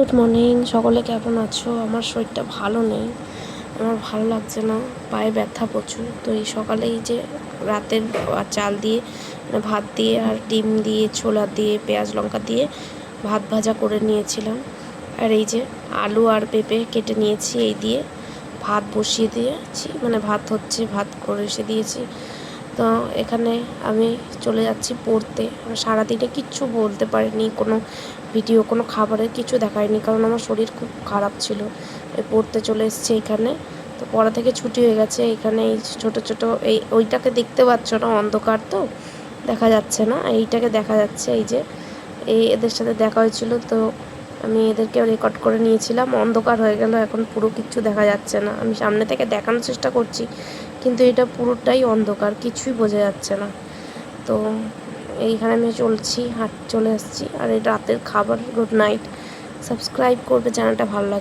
Good morning, সকলে কেমন আছো? আমার শরীরটা ভালো নেই, আমার ভালো লাগছে না, পায়ে ব্যথা প্রচুর। তো এই সকালে এই যে রাতের চাল দিয়ে ভাত দিয়ে আর ডিম দিয়ে ছোলা দিয়ে পেঁয়াজ লঙ্কা দিয়ে ভাত ভাজা করে নিয়েছিলাম। আর এই যে আলু আর পেঁপে কেটে নিয়েছি, এই দিয়ে ভাত বসিয়ে দিয়েছি, মানে ভাত হচ্ছে, ভাত করে এসে দিয়েছি। তো এখানে আমি চলে যাচ্ছি পড়তে। সারাদিনে কিচ্ছু বলতে পারিনি, কোনো ভিডিও, কোনো খাবারের কিছু দেখায়নি, কারণ আমার শরীর খুব খারাপ ছিল। পড়তে চলে এসেছি এখানে। তো পড়া থেকে ছুটি হয়ে গেছে। এখানে এই ছোটো ছোটো ওইটাকে দেখতে পাচ্ছ না, অন্ধকার তো দেখা যাচ্ছে না, এইটাকে দেখা যাচ্ছে। এই যে এদের সাথে দেখা হয়েছিল, তো আমি এদেরকেও রেকর্ড করে নিয়েছিলাম। অন্ধকার হয়ে গেল, এখন পুরো কিচ্ছু দেখা যাচ্ছে না। আমি সামনে থেকে দেখানোর চেষ্টা করছি, কিন্তু এটা পুরোটাই অন্ধকার, কিছুই বোঝা যাচ্ছে না। তো এইখানে আমি চলছি, চলে আসছি। আর এই রাতের খাবার। Good night. সাবস্ক্রাইব করবে, চ্যানেলটা ভালো লাগে।